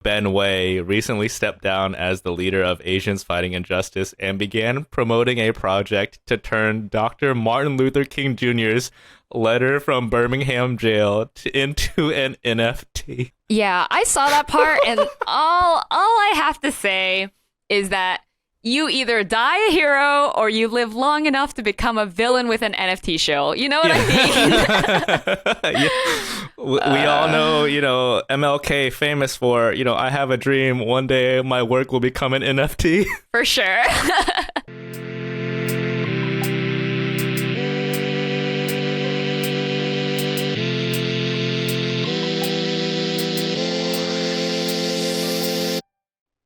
Ben Wei recently stepped down as the leader of Asians Fighting Injustice and began promoting a project to turn Dr. Martin Luther King Jr.'s letter from Birmingham jail into an NFT. Yeah, I saw that part, and all I have to say is that you either die a hero or you live long enough to become a villain with an NFT show. You know what I mean? We all know, MLK famous for, I have a dream. One day my work will become an NFT. For sure.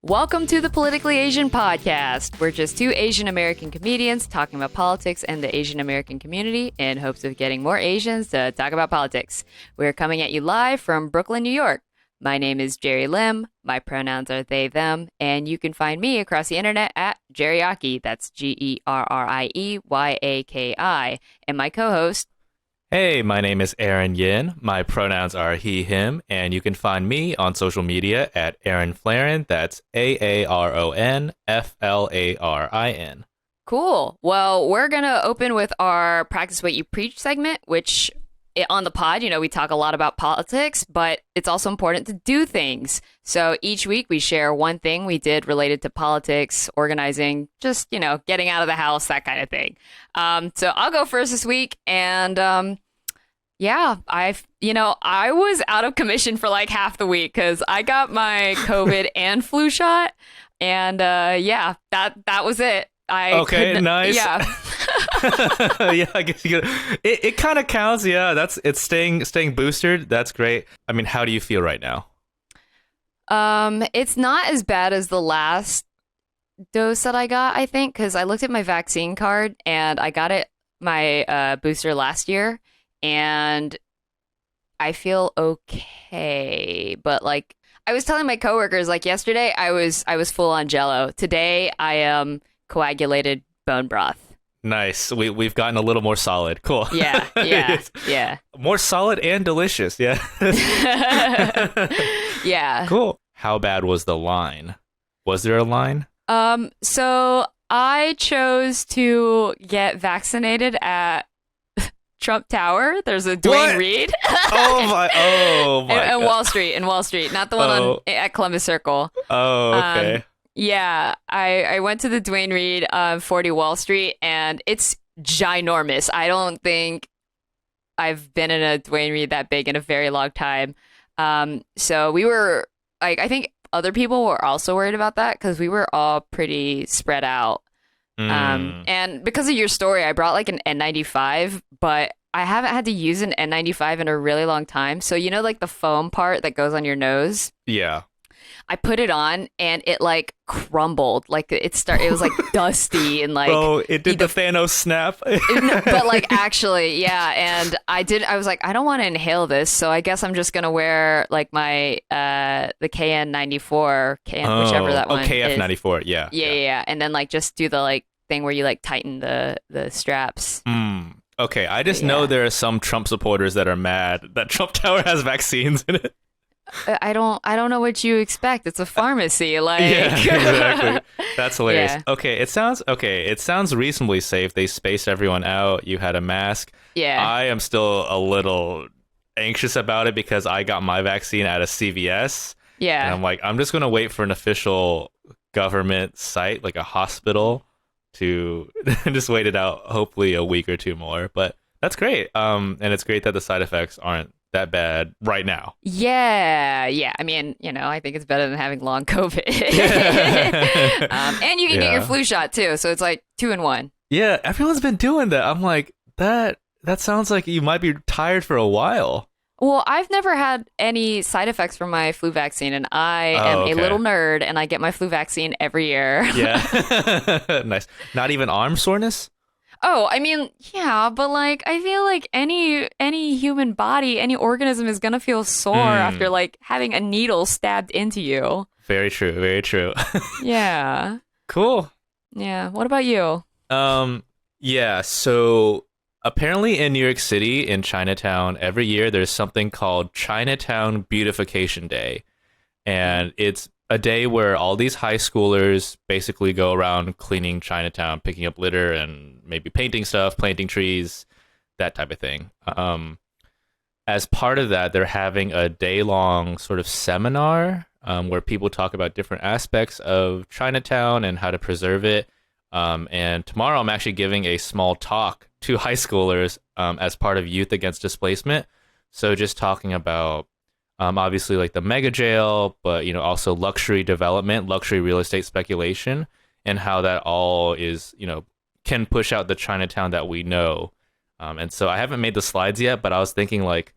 Welcome to the Politically Asian podcast. We're just two Asian American comedians talking about politics and the Asian American community in hopes of getting more Asians to talk about politics. We're coming at you live from Brooklyn, New York. My name is Jerry Lim. My pronouns are they, them, and you can find me across the internet at Jerryaki. That's Gerrieyaki. And my co-host, Hey, my name is Aaron Yin. My pronouns are he, him, and you can find me on social media at Aaron Flarin. That's AARONFLARIN. Cool. Well, we're going to open with our Practice What You Preach segment, which on the pod, we talk a lot about politics, but it's also important to do things. So each week we share one thing we did related to politics, organizing, just, getting out of the house, that kind of thing. So I'll go first this week. And yeah, I was out of commission for like half the week because I got my COVID and flu shot. And yeah, that was it. Nice. Yeah. Yeah, I guess it kind of counts. Yeah, it's staying boosted. That's great. I mean, how do you feel right now? It's not as bad as the last dose that I got, I think, because I looked at my vaccine card and I got my booster last year, and I feel okay. But like I was telling my coworkers, like yesterday, I was full on Jello. Today, I am coagulated bone broth. Nice. We've gotten a little more solid. Cool. Yeah. Yeah. More solid and delicious. Yeah. Yeah. Cool. How bad was the line? Was there a line? So I chose to get vaccinated at Trump Tower. There's a Dwayne Reed. Oh my and Wall Street, not the one at Columbus Circle. Oh, okay. Yeah, I went to the Dwayne Reed 40 Wall Street, and it's ginormous. I don't think I've been in a Dwayne Reed that big in a very long time. So we were like, I think other people were also worried about that because we were all pretty spread out. And because of your story, I brought like an N95, but I haven't had to use an N95 in a really long time. So like the foam part that goes on your nose? Yeah. I put it on and it like crumbled. Like it was like dusty and like. Oh, it did the Thanos snap. But like actually, yeah. And I was like, I don't want to inhale this, so I guess I'm just gonna wear like my the KN94, whichever that one. KF94, yeah. Yeah. And then like just do the like thing where you like tighten the straps. Okay, I just know there are some Trump supporters that are mad that Trump Tower has vaccines in it. I don't know what you expect. It's a pharmacy, like. Yeah, exactly. That's hilarious. Yeah. Okay, it sounds reasonably safe. They spaced everyone out. You had a mask. Yeah. I am still a little anxious about it because I got my vaccine at a CVS. Yeah. And I'm like, I'm just gonna wait for an official government site, like a hospital, to just wait it out. Hopefully a week or two more. But that's great. And it's great that the side effects aren't that bad right now. Yeah. I mean, I think it's better than having long COVID. And you can get your flu shot too, so it's like 2 in 1. Yeah, everyone's been doing that. I'm like, that sounds like you might be tired for a while. Well, I've never had any side effects from my flu vaccine, and I am a little nerd, and I get my flu vaccine every year. Yeah. Nice. Not even arm soreness? Oh, I mean, yeah, but like I feel like any human body, any organism is gonna feel sore after like having a needle stabbed into you. Very true. Very true. Yeah. Cool. Yeah. What about you? Yeah. So apparently in New York City, in Chinatown, every year there's something called Chinatown Beautification Day. And it's a day where all these high schoolers basically go around cleaning Chinatown, picking up litter and maybe painting stuff, planting trees, that type of thing. As part of that, they're having a day-long sort of seminar where people talk about different aspects of Chinatown and how to preserve it. And tomorrow, I'm actually giving a small talk to high schoolers as part of Youth Against Displacement. So just talking about obviously like the mega jail, but also luxury development, luxury real estate speculation, and how that all is can push out the Chinatown that we know. And so I haven't made the slides yet, but I was thinking like,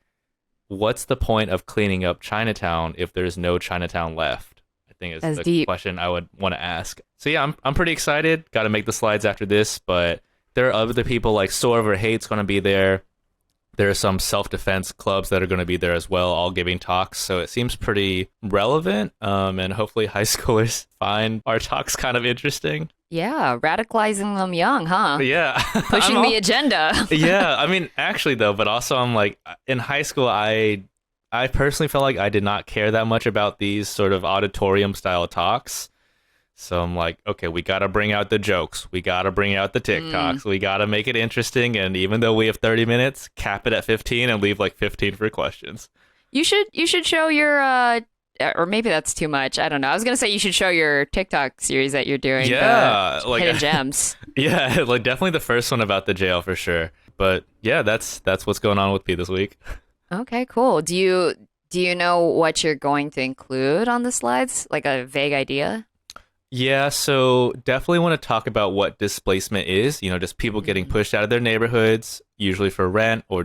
what's the point of cleaning up Chinatown if there's no Chinatown left? I think is That's the deep. question I would want to ask. So yeah, I'm pretty excited. Got to make the slides after this, but there are other people like Soar Over Hate's going to be there. There are some self-defense clubs that are going to be there as well, all giving talks. So it seems pretty relevant, and hopefully high schoolers find our talks kind of interesting. Yeah, radicalizing them young, huh? Yeah. Pushing the agenda. Yeah, I mean, actually though, but also I'm like, in high school, I personally felt like I did not care that much about these sort of auditorium style talks. So I'm like, okay, we got to bring out the jokes. We got to bring out the TikToks. We got to make it interesting. And even though we have 30 minutes, cap it at 15 and leave like 15 for questions. You should show your or maybe that's too much. I don't know. I was gonna say you should show your TikTok series that you're doing. Yeah, the like hidden gems. Yeah, like definitely the first one about the jail for sure. But yeah, that's what's going on with me this week. Okay, cool. Do you know what you're going to include on the slides? Like a vague idea? Yeah, so definitely want to talk about what displacement is, just people getting pushed out of their neighborhoods, usually for rent or,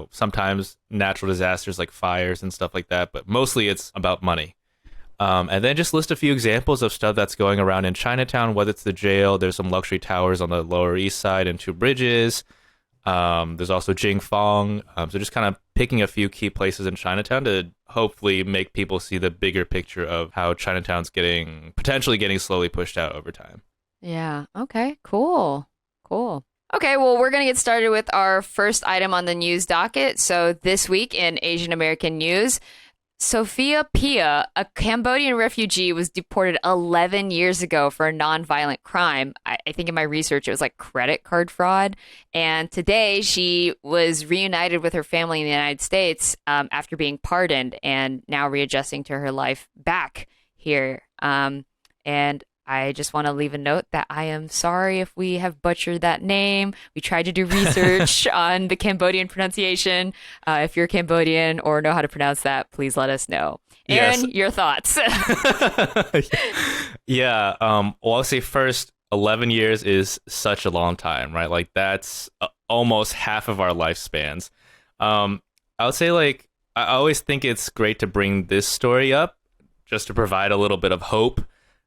sometimes natural disasters like fires and stuff like that. But mostly it's about money. And then just list a few examples of stuff that's going around in Chinatown, whether it's the jail, there's some luxury towers on the Lower East Side and two bridges. There's also Jingfong. So just kind of picking a few key places in Chinatown to hopefully make people see the bigger picture of how Chinatown's potentially getting slowly pushed out over time. Yeah. Okay. Cool. Okay, well, we're going to get started with our first item on the news docket. So this week in Asian American news, Sophea Phea, a Cambodian refugee, was deported 11 years ago for a nonviolent crime. I think in my research, it was like credit card fraud. And today she was reunited with her family in the United States after being pardoned and now readjusting to her life back here. And I just want to leave a note that I am sorry if we have butchered that name. We tried to do research on the Cambodian pronunciation. If you're Cambodian or know how to pronounce that, please let us know. Aaron, Yes. your thoughts? Yeah. Well, I'll say first, 11 years is such a long time, right? Like that's almost half of our lifespans. I would say like, I always think it's great to bring this story up just to provide a little bit of hope.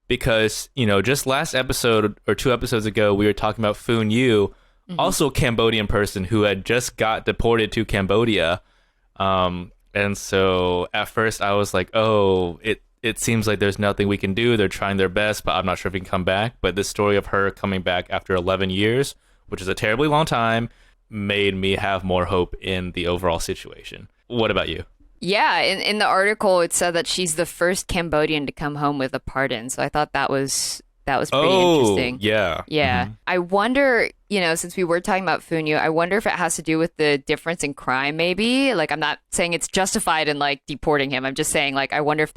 Because, just last episode or 2 episodes ago, we were talking about Phoon Yu, also a Cambodian person who had just got deported to Cambodia. And so at first I was like, oh, it seems like there's nothing we can do. They're trying their best, but I'm not sure if we can come back. But this story of her coming back after 11 years, which is a terribly long time, made me have more hope in the overall situation. What about you? Yeah, in the article, it said that she's the first Cambodian to come home with a pardon. So I thought that was pretty interesting. Yeah. Yeah. Mm-hmm. I wonder, since we were talking about Phoon Yu, I wonder if it has to do with the difference in crime, maybe. Like, I'm not saying it's justified in, like, deporting him. I'm just saying, like, I wonder if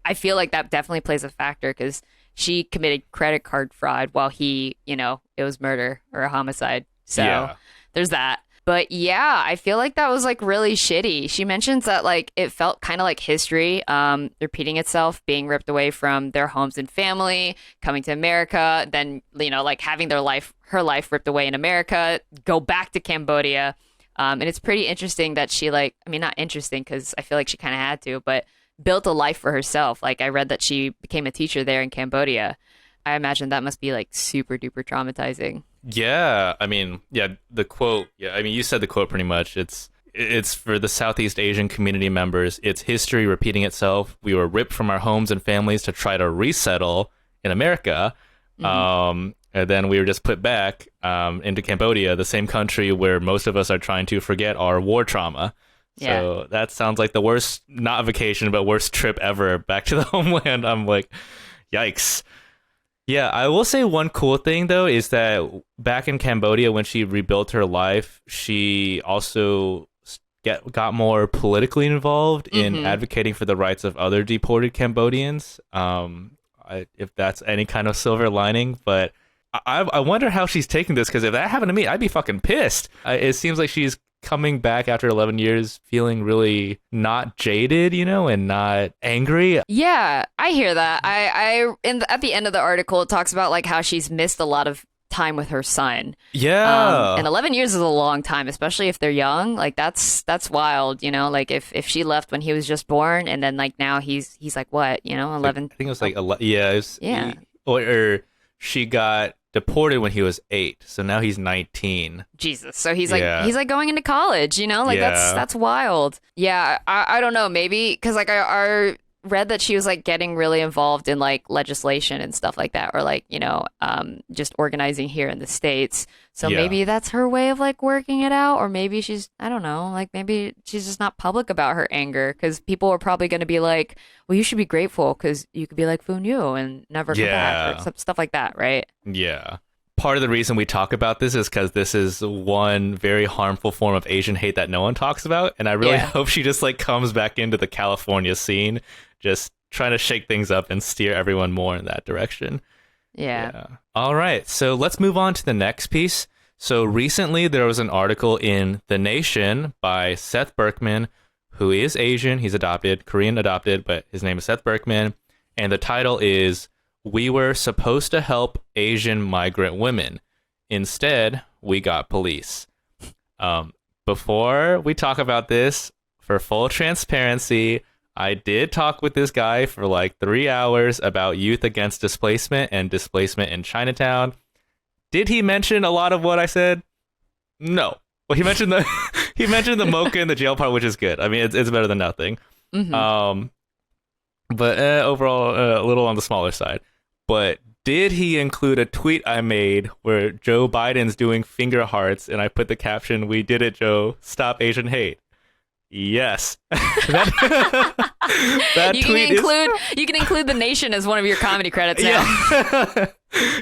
I feel like that definitely plays a factor because she committed credit card fraud while he, it was murder or a homicide. So Yeah. there's that. But yeah, I feel like that was like really shitty. She mentions that like it felt kind of like history repeating itself, being ripped away from their homes and family, coming to America, then like having her life ripped away in America, go back to Cambodia. And it's pretty interesting that she not interesting because I feel like she kind of had to, but built a life for herself. Like I read that she became a teacher there in Cambodia. I imagine that must be like super duper traumatizing. Yeah, I mean, the quote. Yeah, I mean, you said the quote pretty much. It's for the Southeast Asian community members. It's history repeating itself. We were ripped from our homes and families to try to resettle in America, and then we were just put back into Cambodia, the same country where most of us are trying to forget our war trauma. So that sounds like the worst, not vacation, but worst trip ever back to the homeland. I'm like, yikes. Yeah, I will say one cool thing, though, is that back in Cambodia, when she rebuilt her life, she also got more politically involved in advocating for the rights of other deported Cambodians. If that's any kind of silver lining, but I wonder how she's taking this, because if that happened to me, I'd be fucking pissed. It seems like she's coming back after 11 years feeling really not jaded, and not angry. Yeah, I hear that. At the end of the article, it talks about like how she's missed a lot of time with her son. Yeah. And 11 years is a long time, especially if they're young. Like that's wild, like if she left when he was just born, and then like now he's like what, 11. I think it was like, yeah. Yeah. Or she got deported when he was 8, so now he's 19. Jesus. So he's like going into college, like that's wild. Yeah, I don't know, maybe because like I read that she was like getting really involved in like legislation and stuff like that, or like just organizing here in the States. So maybe that's her way of like working it out, or maybe I don't know, like maybe she's just not public about her anger, because people are probably going to be like, well, you should be grateful because you could be like Foon Yu and never come back, or stuff like that, right? Yeah. Part of the reason we talk about this is because this is one very harmful form of Asian hate that no one talks about, and I really hope she just like comes back into the California scene, just trying to shake things up and steer everyone more in that direction. Yeah. All right. So let's move on to the next piece. So recently there was an article in The Nation by Seth Berkman, who is Asian. He's adopted, Korean adopted, but his name is Seth Berkman. And the title is, "We Were Supposed to Help Asian Migrant Women. Instead, we got police." Before we talk about this, for full transparency, I did talk with this guy for like 3 hours about youth against displacement and displacement in Chinatown. Did he mention a lot of what I said? No. Well, he mentioned the mocha and the jail part, which is good. I mean, it's better than nothing. But overall, a little on the smaller side. But did he include a tweet I made where Joe Biden's doing finger hearts, and I put the caption, "We did it, Joe. Stop Asian hate"? Yes. That you can include The Nation as one of your comedy credits now. Yeah.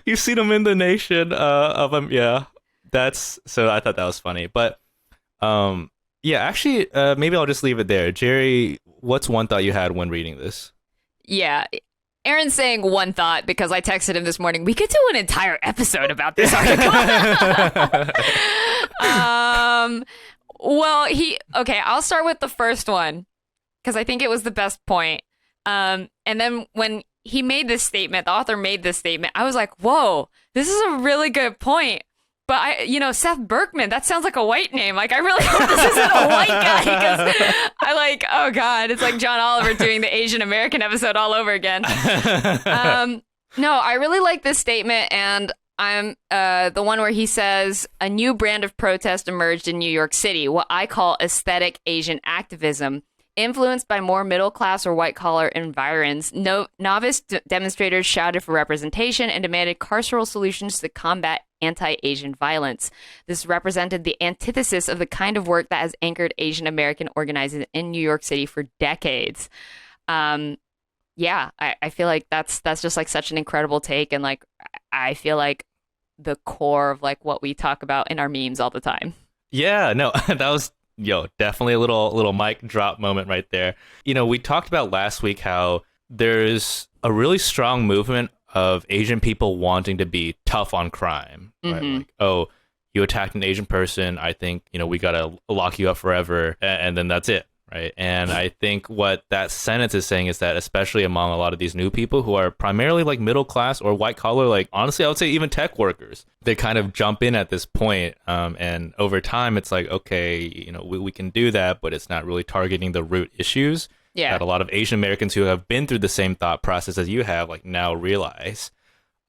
You've seen him in The Nation of him. Yeah. So I thought that was funny. But actually, maybe I'll just leave it there. Jerry, what's one thought you had when reading this? Yeah. Aaron's saying one thought because I texted him this morning, we could do an entire episode about this article. Well, I'll start with the first one because I think it was the best point. And then when he made this statement, the author made this statement, I was like, whoa, this is a really good point. But Seth Berkman, that sounds like a white name. Like, I really hope this isn't a white guy, because oh God, it's like John Oliver doing the Asian American episode all over again. No, I really like this statement, and I'm the one where he says, a new brand of protest emerged in New York City, what I call aesthetic Asian activism. Influenced by more middle-class or white-collar environs, novice demonstrators shouted for representation and demanded carceral solutions to combat anti-Asian violence. This represented the antithesis of the kind of work that has anchored Asian American organizing in New York City for decades. I feel like that's just like such an incredible take, and like I feel like the core of like what we talk about in our memes all the time. Yeah, no, that was definitely a little mic drop moment right there. We talked about last week how there's a really strong movement of Asian people wanting to be tough on crime, right? Like, oh, you attacked an Asian person, I think, we gotta lock you up forever, and then that's it, right? And I think what that sentence is saying is that, especially among a lot of these new people who are primarily like middle class or white collar, like honestly, I would say even tech workers, they kind of jump in at this point, and over time, it's like, okay, we can do that, but it's not really targeting the root issues that a lot of Asian Americans who have been through the same thought process as you have, like, now realize.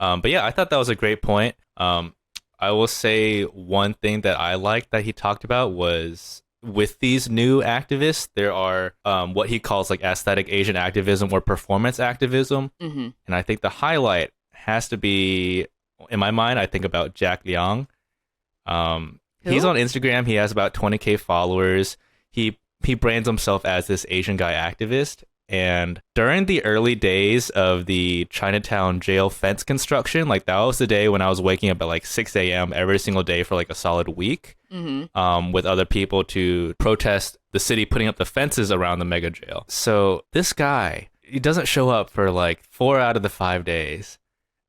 But yeah, I thought that was a great point. I will say one thing that I liked that he talked about was, with these new activists, there are what he calls like aesthetic Asian activism or performance activism. And I think the highlight has to be, in my mind, I think about Jack Liang. He's on Instagram. He has about 20K followers. He he brands himself as this Asian guy activist. And during the early days of the Chinatown jail fence construction, like that was the day when I was waking up at like 6 a.m. every single day for like a solid week, with other people to protest the city putting up the fences around the mega jail. So this guy, he doesn't show up for like 4 out of the 5 days.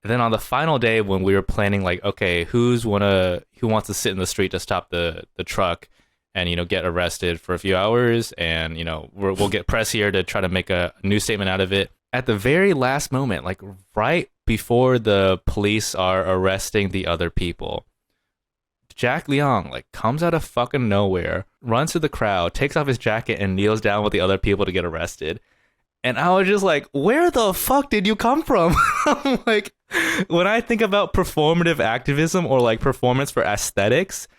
And then on the final day when we were planning, like, okay, who wants to sit in the street to stop the truck and, you know, get arrested for a few hours, and, you know, we'll get press here to try to make a news statement out of it. At the very last moment, like right before the police are arresting the other people, Jack Leong like comes out of fucking nowhere, runs to the crowd, takes off his jacket, and kneels down with the other people to get arrested. And I was just like, where the fuck did you come from? I'm like, when I think about performative activism or like performance for aesthetics,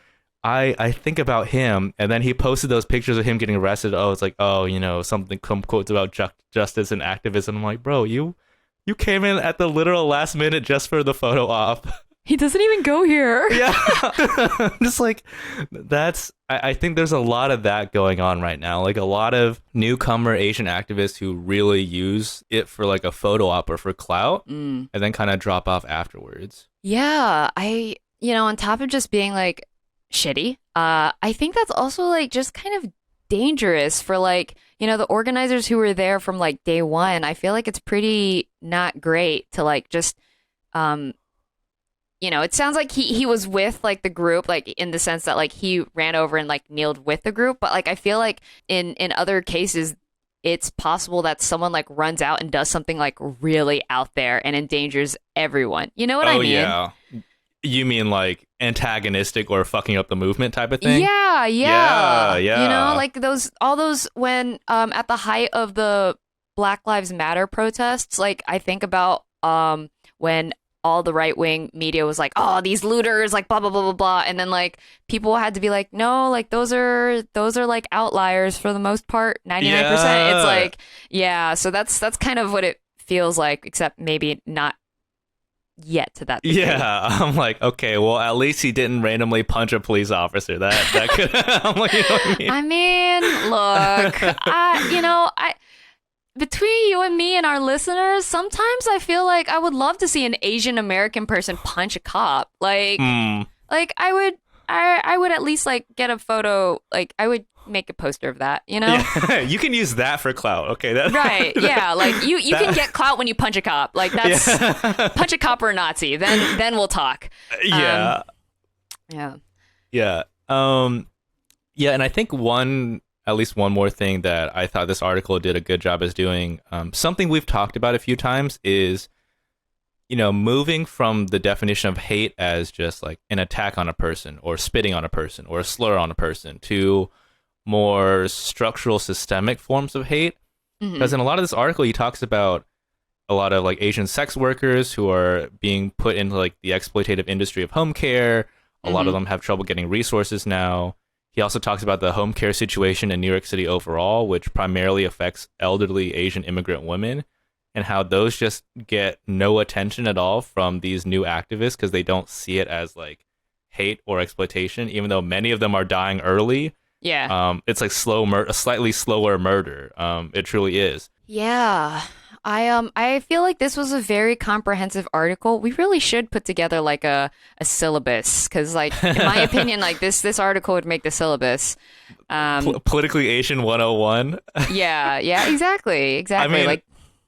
I think about him, and then he posted those pictures of him getting arrested. Oh, it's like, oh, you know, some quotes about justice and activism. I'm like, bro, you came in at the literal last minute just for the photo op. He doesn't even go here. Yeah. Just like, I think there's a lot of that going on right now. Like a lot of newcomer Asian activists who really use it for like a photo op or for clout, and then kind of drop off afterwards. Yeah. On top of just being like shitty, I think that's also like just kind of dangerous for like, you know, the organizers who were there from like day one. I feel like it's pretty not great to like just, you know, it sounds like he was with like the group, like in the sense that like he ran over and like kneeled with the group. But like I feel like in other cases, it's possible that someone like runs out and does something like really out there and endangers everyone. You know what I mean? Oh, yeah. You mean like antagonistic or fucking up the movement type of thing? Yeah. You know, like all those when at the height of the Black Lives Matter protests, like I think about when all the right-wing media was like, oh, these looters, like blah blah blah blah blah, and then like people had to be like, no, like those are like outliers for the most part, 99%. It's like, yeah, so that's kind of what it feels like, except maybe not yet to that degree. Yeah, I'm like, okay, well, at least he didn't randomly punch a police officer. That could. I'm like, you know what I mean? Look, between you and me and our listeners, sometimes I feel like I would love to see an Asian American person punch a cop. Like I would at least like get a photo. Like I would make a poster of that, you know? Yeah, you can use that for clout. Okay, right? Yeah, like you can get clout when you punch a cop. Like that's punch a cop or a Nazi. Then we'll talk. Yeah. And I think at least one more thing that I thought this article did a good job as doing, something we've talked about a few times is, you know, moving from the definition of hate as just like an attack on a person or spitting on a person or a slur on a person to more structural systemic forms of hate. Because in a lot of this article, he talks about a lot of like Asian sex workers who are being put into like the exploitative industry of home care. A lot of them have trouble getting resources now. He also talks about the home care situation in New York City overall, which primarily affects elderly Asian immigrant women, and how those just get no attention at all from these new activists because they don't see it as like hate or exploitation, even though many of them are dying early. Yeah. It's like a slightly slower murder. It truly is. Yeah. I feel like this was a very comprehensive article. We really should put together like a syllabus, because like in my opinion, like this article would make the syllabus. Politically Asian 101. Yeah, exactly. I mean, like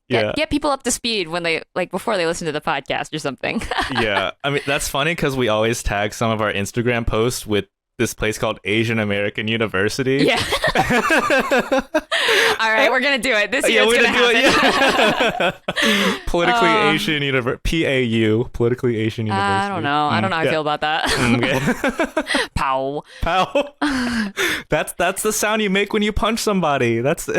get people up to speed when they like before they listen to the podcast or something. Yeah, I mean that's funny because we always tag some of our Instagram posts with this place called Asian American University. Yeah. All right, we're gonna do it this year. It's gonna happen. Politically Asian University. PAU. Politically Asian University. I don't know. I don't know how I feel about that. Okay. Pow. That's the sound you make when you punch somebody. That's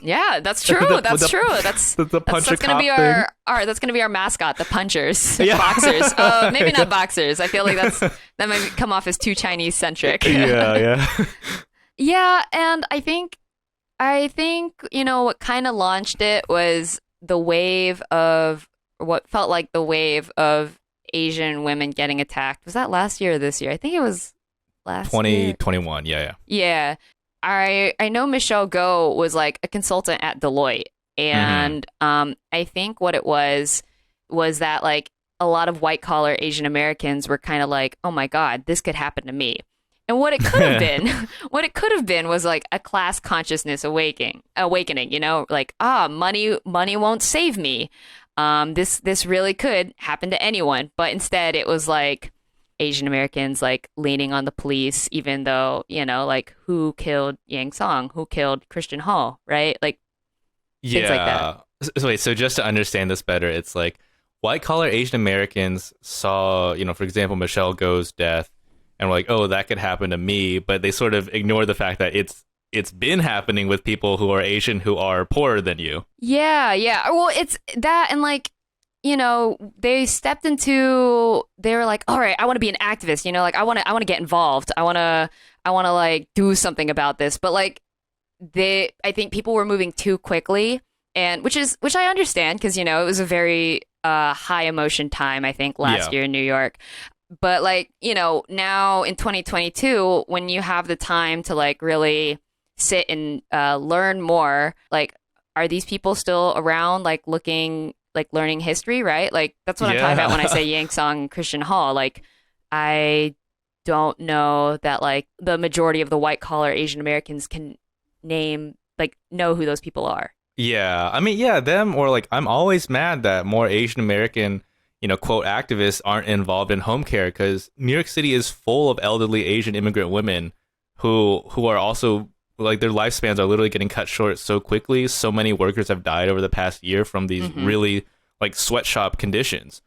yeah. That's true. That's true. That's gonna be our that's gonna be our mascot, the punchers. Yeah. Boxers. Maybe not boxers. I feel like that might come off as too Chinese centric. Yeah. Yeah, and I think you know what kind of launched it was the wave of what felt like the wave of Asian women getting attacked. Was that last year or this year? I think it was last 2021. Yeah. Yeah. I know Michelle Go was like a consultant at Deloitte, Hmm. and I think what it was that like a lot of white collar Asian Americans were kind of like, oh my God, this could happen to me. And what it could have been, what it could have been was like a class consciousness awakening, like, money won't save me. This really could happen to anyone. But instead it was like Asian Americans like leaning on the police, even though, like who killed Yang Song, who killed Christian Hall, right? Like things like that. Yeah. Wait, so just to understand this better, it's like white collar Asian Americans saw, for example, Michelle Go's death and were like, oh, that could happen to me, but they sort of ignore the fact that it's been happening with people who are Asian who are poorer than you. Yeah, yeah. Well, it's that, and like, they were like, all right, I want to be an activist, like I want to get involved. I want to like do something about this. But like I think people were moving too quickly, and which I understand because, it was a very high emotion time, I think, Yeah. last year in New York. But like, now in 2022, when you have the time to like really sit and learn more, like, are these people still around, like looking, like learning history, right? Like that's what I'm talking about when I Yeah. say Yang Song and Christian Hall. Like I don't know that like the majority of the white collar Asian Americans can know who those people are. Yeah, I mean, yeah, them or like I'm always mad that more Asian American, quote activists aren't involved in home care because New York City is full of elderly Asian immigrant women who are also like their lifespans are literally getting cut short so quickly. So many workers have died over the past year from these Hmm. really like sweatshop conditions.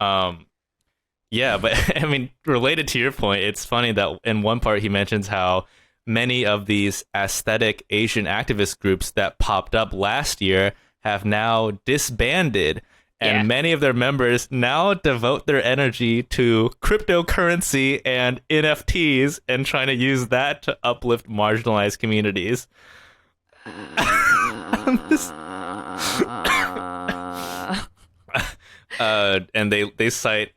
Um, yeah, but I mean, related to your point, it's funny that in one part he mentions how many of these aesthetic Asian activist groups that popped up last year have now disbanded, Yeah. and many of their members now devote their energy to cryptocurrency and NFTs and trying to use that to uplift marginalized communities. I'm just- and they cite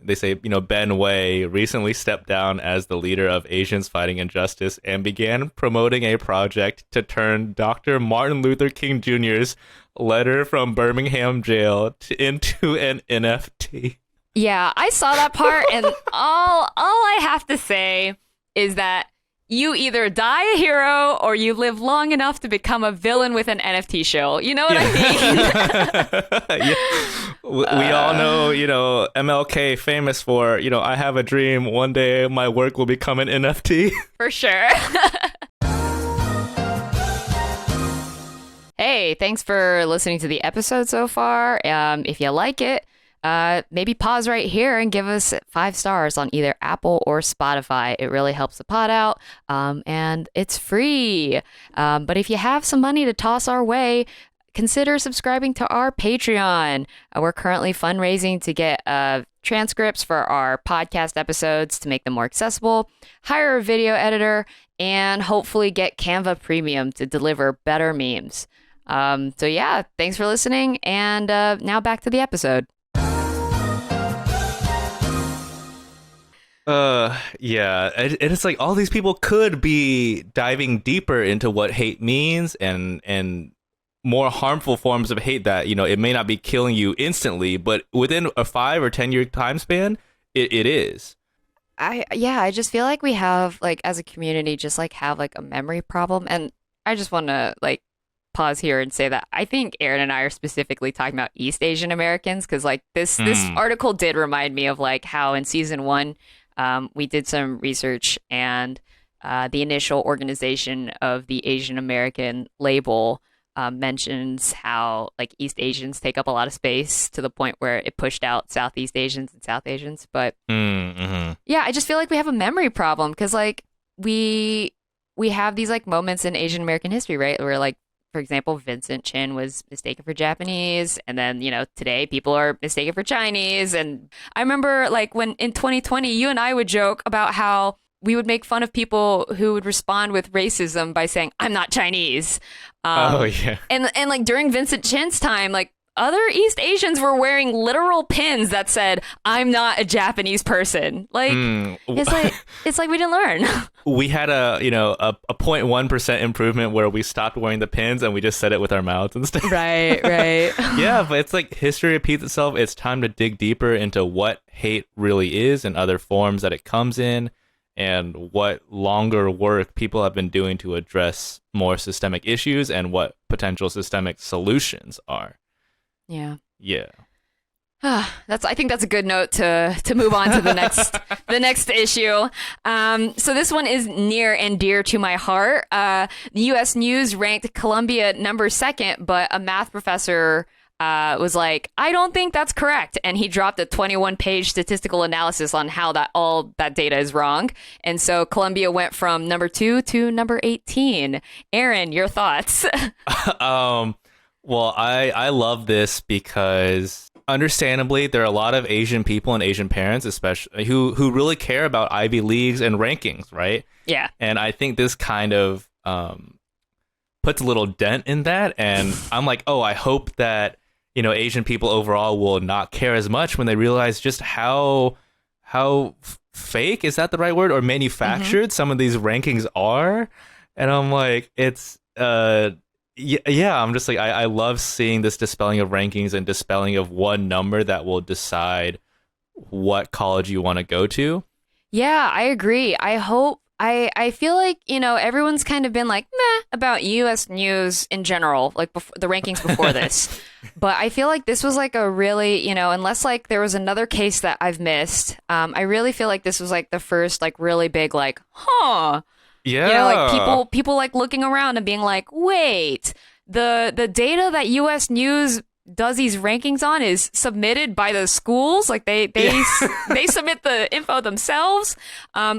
they say Ben Wei recently stepped down as the leader of Asians Fighting Injustice and began promoting a project to turn Dr. Martin Luther King Jr.'s letter from Birmingham jail into an NFT. Yeah, I saw that part, and all I have to say is that you either die a hero or you live long enough to become a villain with an NFT show. You know what I mean? Yeah. We all know, MLK famous for, I have a dream one day my work will become an NFT. For sure. Hey, thanks for listening to the episode so far. If you like it, maybe pause right here and give us 5 stars on either Apple or Spotify. It really helps the pod out, and it's free. But if you have some money to toss our way, consider subscribing to our Patreon. We're currently fundraising to get transcripts for our podcast episodes to make them more accessible, hire a video editor, and hopefully get Canva Premium to deliver better memes. So yeah, thanks for listening, and now back to the episode. Yeah, it's like all these people could be diving deeper into what hate means and more harmful forms of hate that, it may not be killing you instantly, but within a 5 or 10 year time span, it is. I just feel like we have like as a community just like have like a memory problem, and I just want to like pause here and say that I think Aaron and I are specifically talking about East Asian Americans because like this Mm. article did remind me of like how in season 1 we did some research, and the initial organization of the Asian American label mentions how like East Asians take up a lot of space to the point where it pushed out Southeast Asians and South Asians. But Mm-hmm. yeah, I just feel like we have a memory problem because like we have these like moments in Asian American history, right? Where like, for example, Vincent Chin was mistaken for Japanese, and then today people are mistaken for Chinese. And I remember like when in 2020, you and I would joke about how we would make fun of people who would respond with racism by saying, "I'm not Chinese." Oh Um, yeah. and like during Vincent Chin's time, like other East Asians were wearing literal pins that said, "I'm not a Japanese person." Like, it's like we didn't learn. We had a 0.1% improvement where we stopped wearing the pins and we just said it with our mouths instead. Right. Yeah, but it's like history repeats itself. It's time to dig deeper into what hate really is and other forms that it comes in, and what longer work people have been doing to address more systemic issues and what potential systemic solutions are. Yeah. I think that's a good note to move on to the next issue. So this one is near and dear to my heart. The U.S. News ranked Colombia number 2nd, but a math professor was like, I don't think that's correct. And he dropped a 21-page statistical analysis on how all that data is wrong. And so Colombia went from number 2 to number 18. Aaron, your thoughts? Well, I love this because understandably, there are a lot of Asian people and Asian parents, especially who really care about Ivy Leagues and rankings, right? Yeah. And I think this kind of puts a little dent in that. And I'm like, I hope that Asian people overall will not care as much when they realize just how fake, is that the right word, or manufactured some of these rankings are. And I'm like, it's yeah, I'm just like, I love seeing this dispelling of rankings and dispelling of one number that will decide what college you want to go to. Yeah, I agree. I feel like, everyone's kind of been like, meh, about U.S. News in general, like the rankings before this. But I feel like this was like a really, unless like there was another case that I've missed, I really feel like this was like the first like really big like, Yeah. Like people like looking around and being like, wait, the data that U.S. News does these rankings on is submitted by the schools. Like they submit the info themselves,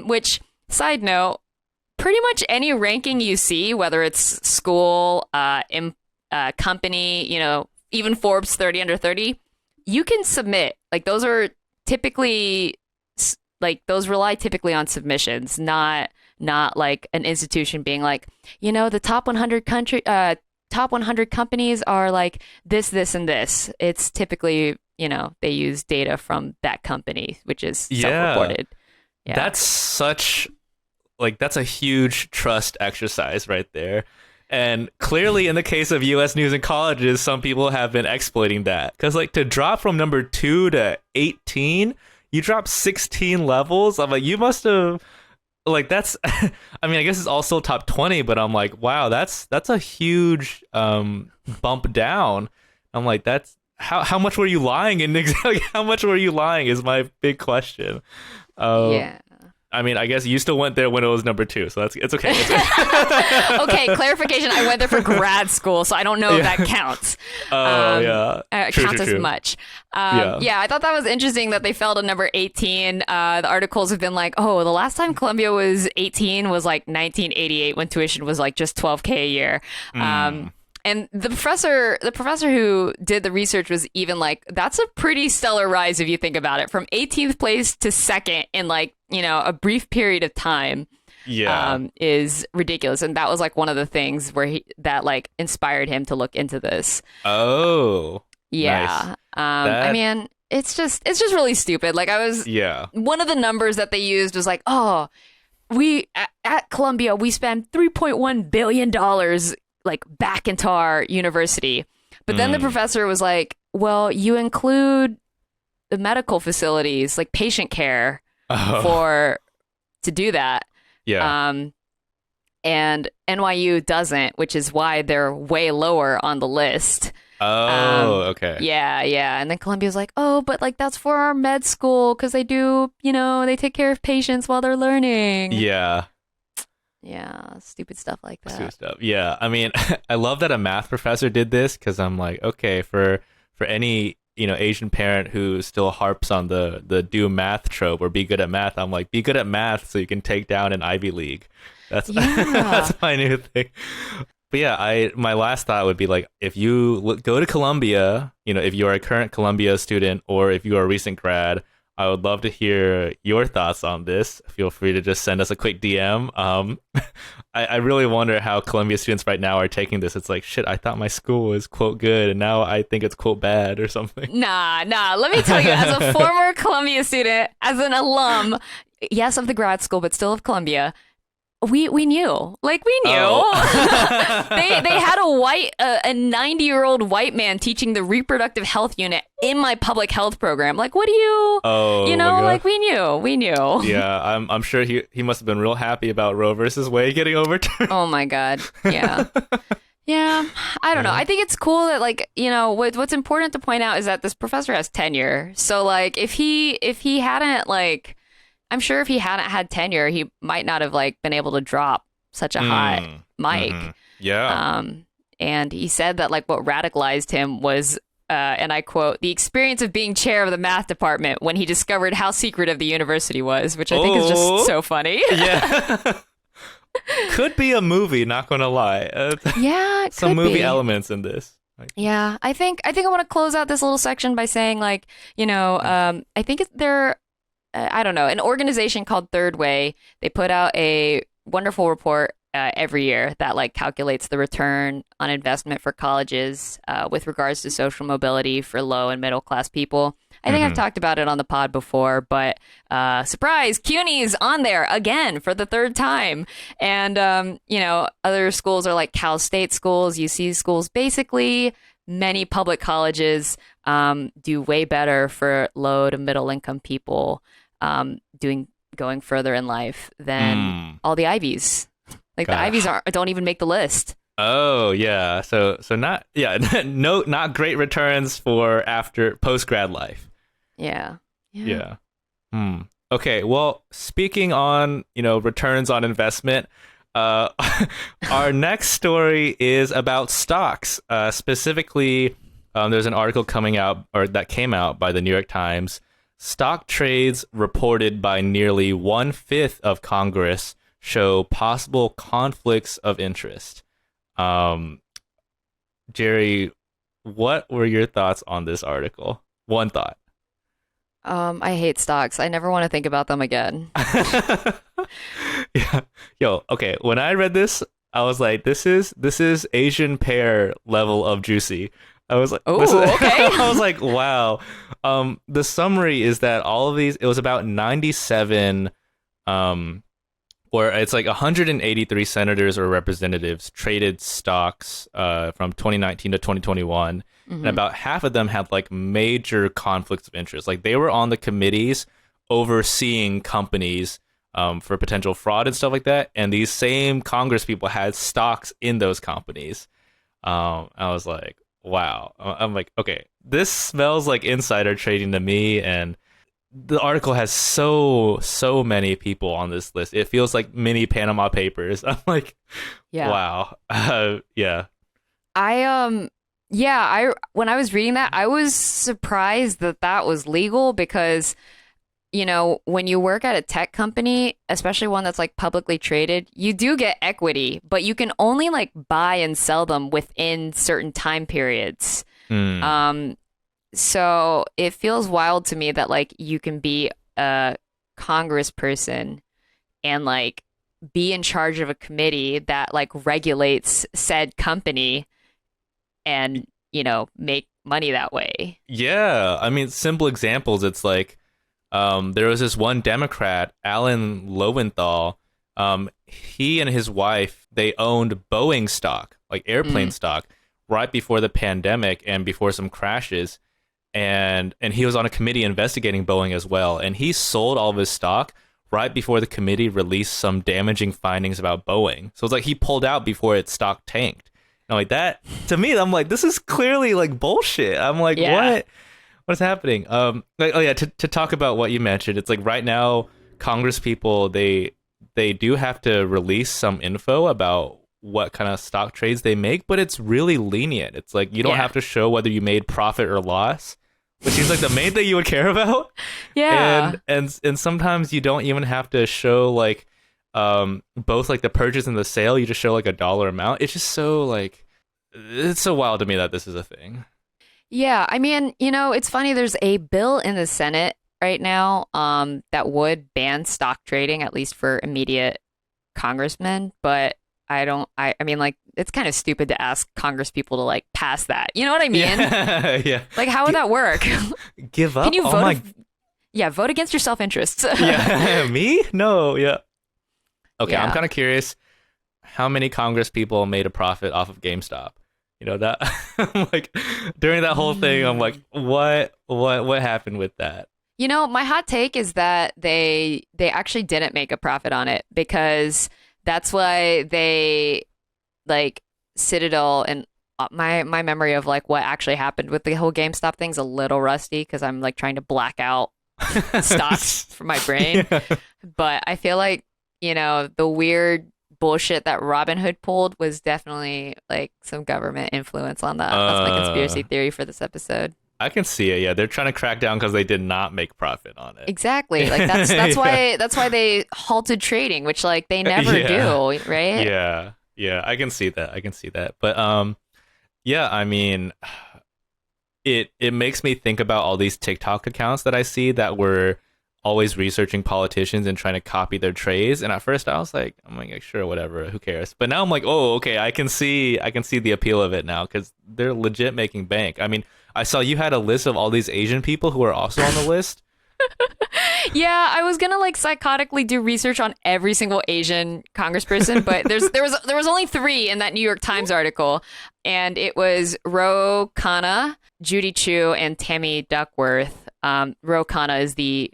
which, side note, pretty much any ranking you see, whether it's school, company, even Forbes 30 under 30, you can submit. Like those are typically those rely typically on submissions, not like an institution being like, the top 100 companies are like this, and this. It's typically, they use data from that company, which is self-reported. Yeah. That's a huge trust exercise right there. And clearly in the case of U.S. News and colleges, some people have been exploiting that. Because like to drop from number 2 to 18, you drop 16 levels. I'm like, you must have... Like that's, I mean, I guess it's also top 20, but I'm like, wow, that's a huge bump down. I'm like, that's how much were you lying? And exactly how much were you lying is my big question. Yeah. I mean, I guess you still went there when it was number 2, so it's okay. Okay, clarification. I went there for grad school, so I don't know if that counts. Yeah. Counts as much. Yeah, I thought that was interesting that they fell to number 18. The articles have been like, the last time Columbia was 18 was like 1988 when tuition was like just $12K a year. And the professor who did the research was even like, that's a pretty stellar rise if you think about it, from 18th place to 2nd in like, a brief period of time. Yeah. Is ridiculous. And that was like one of the things where that like inspired him to look into this. Oh. Yeah. Nice. I mean, it's just really stupid. Like one of the numbers that they used was like, we at Columbia, we spend $3.1 billion like back into our university. But then the professor was like, well, you include the medical facilities, like patient care to do that. Yeah. And NYU doesn't, which is why they're way lower on the list. Okay. Yeah. And then Columbia's like, but like that's for our med school because they do, they take care of patients while they're learning. Yeah. Yeah, stupid stuff like that. Stupid stuff. Yeah, I mean, I love that a math professor did this because I'm like, okay, for any Asian parent who still harps on the do math trope or be good at math, I'm like, be good at math so you can take down an Ivy League. That's that's my new thing. But yeah, my last thought would be like, if you go to Columbia, if you are a current Columbia student or if you are a recent grad, I would love to hear your thoughts on this. Feel free to just send us a quick DM. I really wonder how Columbia students right now are taking this. It's like, shit, I thought my school was, quote, good, and now I think it's, quote, bad or something. Nah. Let me tell you, as a former Columbia student, as an alum, yes, of the grad school, but still of Columbia, we knew. Like, we knew. Oh. They had a 90-year-old white man teaching the reproductive health unit in my public health program. Like, what do you? Oh, you know, like we knew. Yeah, I'm sure he must have been real happy about Roe versus Wade getting overturned. Oh my God. Yeah. Yeah, I don't know. I think it's cool that, like, you know, what's important to point out is that this professor has tenure. So, like, if he hadn't, like, I'm sure if he hadn't had tenure, he might not have, like, been able to drop such a hot mic. Mm-hmm. Yeah. And he said that, like, what radicalized him was, and I quote, the experience of being chair of the math department when he discovered how secretive the university was, which I think is just so funny. Yeah. Could be a movie, not gonna lie. Yeah, some movie elements in this. Yeah, I think I want to close out this little section by saying, like, you know, I think I don't know, an organization called Third Way. They put out a wonderful report every year that, like, calculates the return on investment for colleges with regards to social mobility for low and middle class people. I think I've talked about it on the pod before, but surprise, CUNY's on there again for the third time. And, you know, other schools are like Cal State schools, UC schools. Basically, many public colleges do way better for low to middle income people going further in life than all the Ivies. Like, the Ivies don't even make the list. Oh yeah, so not not great returns for after post grad life. Yeah. Okay, well, speaking on, you know, returns on investment, our next story is about stocks. Specifically, there's an article that came out by the New York Times. Stock trades reported by nearly 1/5 of Congress show possible conflicts of interest. Jerry, what were your thoughts on this article? One thought. I hate stocks. I never want to think about them again. Yeah. Yo, okay. When I read this, I was like, this is Asian pear level of juicy. I was like, okay. I was like, wow. The summary is that all of these, it was about 97, or it's like 183 senators or representatives traded stocks from 2019 to 2021. And about half of them had, like, major conflicts of interest. Like, they were on the committees overseeing companies for potential fraud and stuff like that. And these same Congress people had stocks in those companies. I was like, wow. I'm like, okay, this smells like insider trading to me. And the article has so many people on this list. It feels like mini Panama Papers. I'm like, wow. Yeah. When I was reading that, I was surprised that was legal because, you know, when you work at a tech company, especially one that's, like, publicly traded, you do get equity, but you can only, like, buy and sell them within certain time periods. So it feels wild to me that, like, you can be a congressperson and, like, be in charge of a committee that, like, regulates said company and, you know, make money that way. Yeah. I mean, simple examples. It's like, there was this one Democrat, Alan Lowenthal. He and his wife, they owned Boeing stock, like airplane stock, right before the pandemic and before some crashes. And he was on a committee investigating Boeing as well. And he sold all of his stock right before the committee released some damaging findings about Boeing. So it's like he pulled out before its stock tanked. And like that, to me, I'm like, this is clearly, like, bullshit. I'm like, what's happening? To talk about what you mentioned, it's like right now, Congress people, they do have to release some info about what kind of stock trades they make, but it's really lenient. It's like you don't have to show whether you made profit or loss, which seems like the main thing you would care about. Yeah. And sometimes you don't even have to show, like, both, like, the purchase and the sale. You just show, like, a dollar amount. It's just so, like, it's so wild to me that this is a thing. Yeah, I mean, you know, it's funny. There's a bill in the Senate right now that would ban stock trading, at least for immediate congressmen. But I mean, like, it's kind of stupid to ask Congress people to like pass that. You know what I mean? Yeah. Yeah. Like, how would that work? Give up? Can you Oh vote? my... Yeah, vote against your self-interest. Yeah. Me? No. Yeah. Okay, Yeah. I'm kind of curious how many Congress people made a profit off of GameStop. You know that I'm like during that whole thing, I'm like, what happened with that? You know, my hot take is that they actually didn't make a profit on it, because that's why they like Citadel, and my memory of like what actually happened with the whole GameStop thing's a little rusty because I'm like trying to black out stocks from my brain. Yeah. But I feel like, you know, the weird bullshit that Robinhood pulled was definitely like some government influence on that. That's my conspiracy theory for this episode. I can see it. Yeah, they're trying to crack down because they did not make profit on it. Exactly. Like that's Yeah. that's why they halted trading, which like they never Yeah. do, right? Yeah, yeah, I can see that. But yeah, I mean, it makes me think about all these TikTok accounts that I see that were always researching politicians and trying to copy their trades. And at first I'm like, sure, whatever, who cares? But now I'm like, oh, okay, I can see the appeal of it now because they're legit making bank. I mean, I saw you had a list of all these Asian people who are also on the list. Yeah, I was gonna like psychotically do research on every single Asian congressperson, but there was only 3 in that New York Times article, and it was Ro Khanna, Judy Chu, and Tammy Duckworth. Ro Khanna is the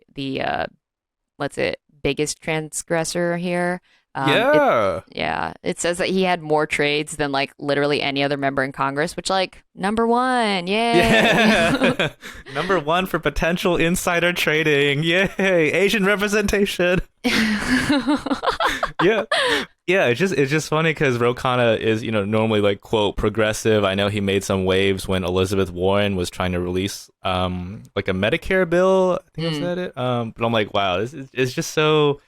biggest transgressor here. It says that he had more trades than like literally any other member in Congress, which like number 1, yay. Yeah. Number 1 for potential insider trading. Yay. Asian representation. Yeah. Yeah, it's just funny because Ro Khanna is, normally like, quote, progressive. I know he made some waves when Elizabeth Warren was trying to release like a Medicare bill. I think I said it. But I'm like, wow, it's just so...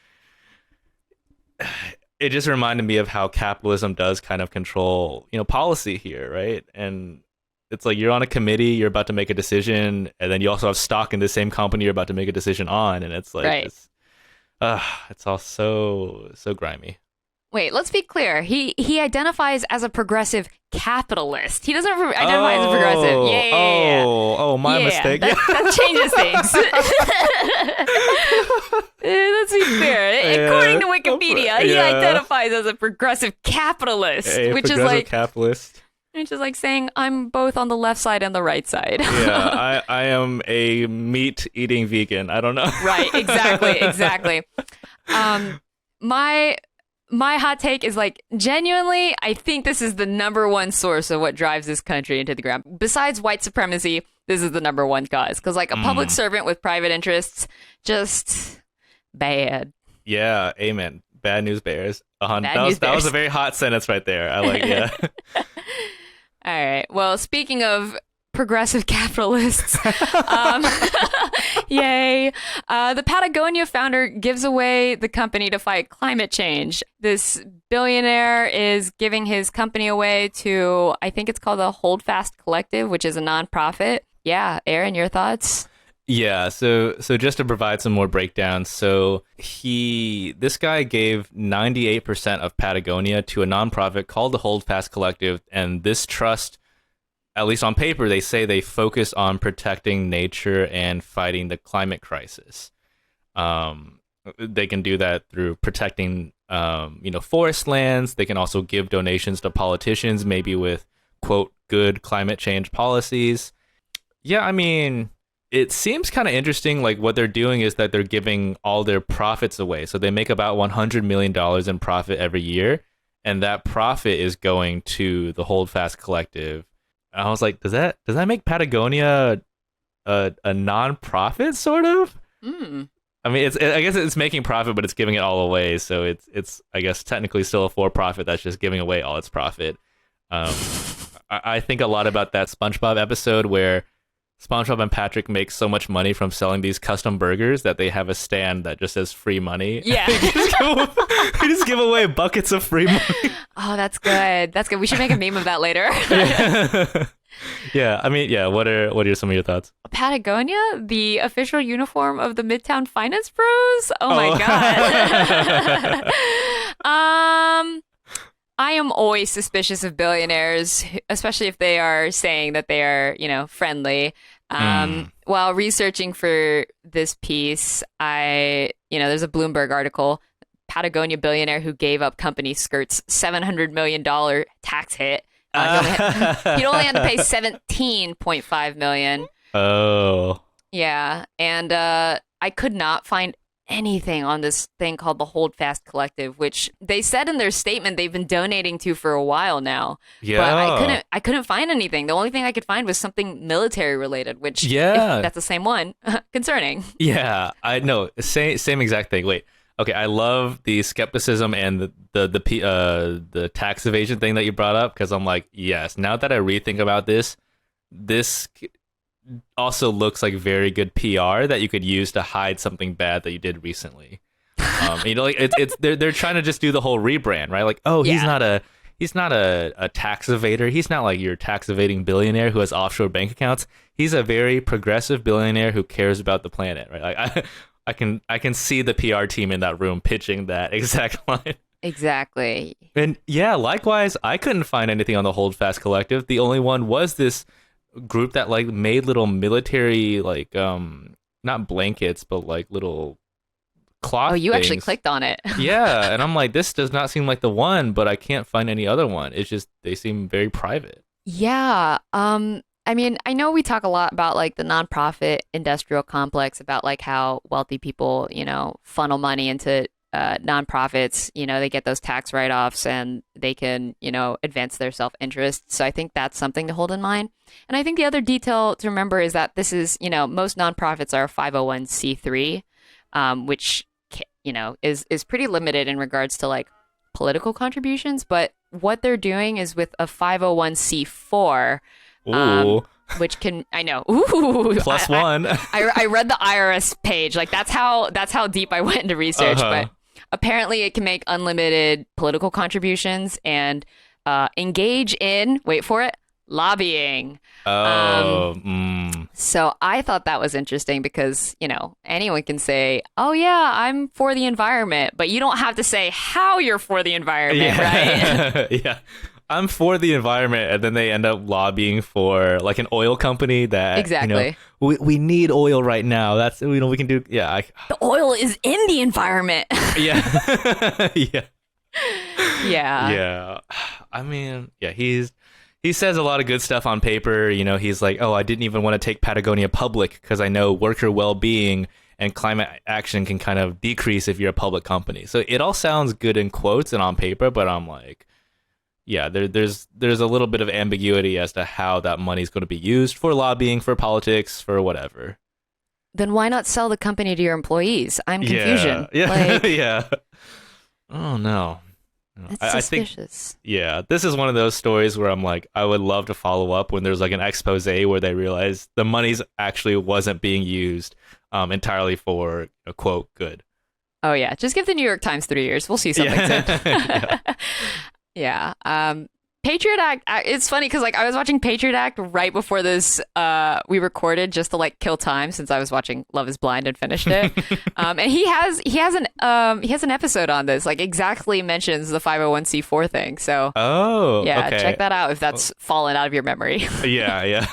It just reminded me of how capitalism does kind of control, policy here, right? And it's like you're on a committee, you're about to make a decision, and then you also have stock in the same company you're about to make a decision on, and it's like Right. it's all so grimy. Wait, let's be clear. He identifies as a progressive capitalist. He doesn't identify as a progressive. Yeah. My mistake. That changes things. Let's be fair. According to Wikipedia, he identifies as a progressive capitalist, which is like capitalist. Which is like saying I'm both on the left side and the right side. Yeah, I am a meat-eating vegan. I don't know. Right, exactly. My hot take is like, genuinely, I think this is the number 1 source of what drives this country into the ground. Besides white supremacy, this is the number 1 cause. Because like a public servant with private interests, just bad. Yeah, amen. Bad news bears. News That was bears. a very hot sentence right there. I like, yeah. All right. Well, speaking of progressive capitalists, yay. The Patagonia founder gives away the company to fight climate change. This billionaire is giving his company away to, I think it's called the Holdfast Collective, which is a nonprofit. Yeah, Aaron, your thoughts? Yeah, so just to provide some more breakdowns, so this guy gave 98% of Patagonia to a nonprofit called the Holdfast Collective, and this trust, at least on paper, they say they focus on protecting nature and fighting the climate crisis. They can do that through protecting, forest lands. They can also give donations to politicians, maybe with, quote, good climate change policies. Yeah, I mean, it seems kind of interesting. Like what they're doing is that they're giving all their profits away. So they make about $100 million in profit every year. And that profit is going to the Holdfast Collective. I was like, does that make Patagonia a non-profit sort of? I mean, I guess it's making profit, but it's giving it all away. So it's I guess technically still a for-profit that's just giving away all its profit. I think a lot about that SpongeBob episode where SpongeBob and Patrick make so much money from selling these custom burgers that they have a stand that just says free money. Yeah. They just give away buckets of free money. Oh, that's good. That's good. We should make a meme of that later. Yeah, I mean, yeah. What are some of your thoughts? Patagonia, the official uniform of the Midtown Finance Bros. Oh my god. I am always suspicious of billionaires, especially if they are saying that they are, friendly. While researching for this piece, there's a Bloomberg article, Patagonia billionaire who gave up company skirts $700 million tax hit. He'd only had to pay $17.5 million. Oh. Yeah, and I could not find anything on this thing called the Holdfast Collective, which they said in their statement they've been donating to for a while now. Yeah. But I couldn't find anything. The only thing I could find was something military related, which if that's the same one, concerning. Yeah, I know. Same exact thing. Wait. Okay, I love the skepticism and the tax evasion thing that you brought up, because I'm like, yes, now that I rethink about this also looks like very good PR that you could use to hide something bad that you did recently. Like they're trying to just do the whole rebrand, right? Like, oh, he's not a tax evader. He's not like your tax evading billionaire who has offshore bank accounts. He's a very progressive billionaire who cares about the planet, right? Like I can see the PR team in that room pitching that exact line. Exactly. And yeah, likewise, I couldn't find anything on the Holdfast Collective. The only one was this group that like made little military not blankets, but like little cloth Oh, you things. actually clicked on it. Yeah, and I'm like, this does not seem like the one, but I can't find any other one. It's just they seem very private. Yeah. I mean, I know we talk a lot about like the nonprofit industrial complex, about like how wealthy people, funnel money into nonprofits. They get those tax write-offs and they can, advance their self-interest. So I think that's something to hold in mind. And I think the other detail to remember is that this is, most nonprofits are 501c3, which, is pretty limited in regards to like political contributions. But what they're doing is with a 501c4. Ooh. Which can, I know, ooh, Plus one. I read the IRS page. Like that's how deep I went into research. But apparently it can make unlimited political contributions and engage in, wait for it, lobbying. So I thought that was interesting because, anyone can say, oh yeah, I'm for the environment, but you don't have to say how you're for the environment, right? Yeah. I'm for the environment, and then they end up lobbying for like an oil company that exactly. We need oil right now. That's we can do. Yeah, the oil is in the environment. Yeah, yeah, yeah. I mean, yeah, he says a lot of good stuff on paper. He's like, oh, I didn't even want to take Patagonia public because I know worker well-being and climate action can kind of decrease if you're a public company. So it all sounds good in quotes and on paper, but I'm like, yeah, there's a little bit of ambiguity as to how that money is going to be used for lobbying, for politics, for whatever. Then why not sell the company to your employees? I'm confusion. Yeah. Like, Yeah. Oh no. That's suspicious. I think, this is one of those stories where I'm like, I would love to follow up when there's like an expose where they realize the money's actually wasn't being used entirely for a quote good. Oh yeah, just give the New York Times 3 years. We'll see something soon. Yeah. Yeah. Patriot Act, it's funny because like I was watching Patriot Act right before this we recorded just to like kill time, since I was watching Love is Blind and finished it. And he has an episode on this, like exactly mentions the 501c4 thing. So yeah, okay. check that out if that's fallen out of your memory. Yeah.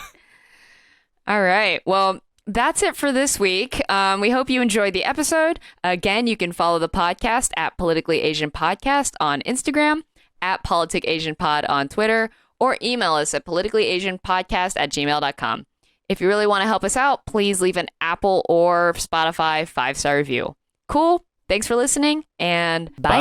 All right. Well, that's it for this week. We hope you enjoyed the episode. Again, you can follow the podcast at Politically Asian Podcast on Instagram, at PoliticAsianPod on Twitter, or email us at politicallyasianpodcast@gmail.com. If you really want to help us out, please leave an Apple or Spotify 5-star review. Cool. Thanks for listening, and bye.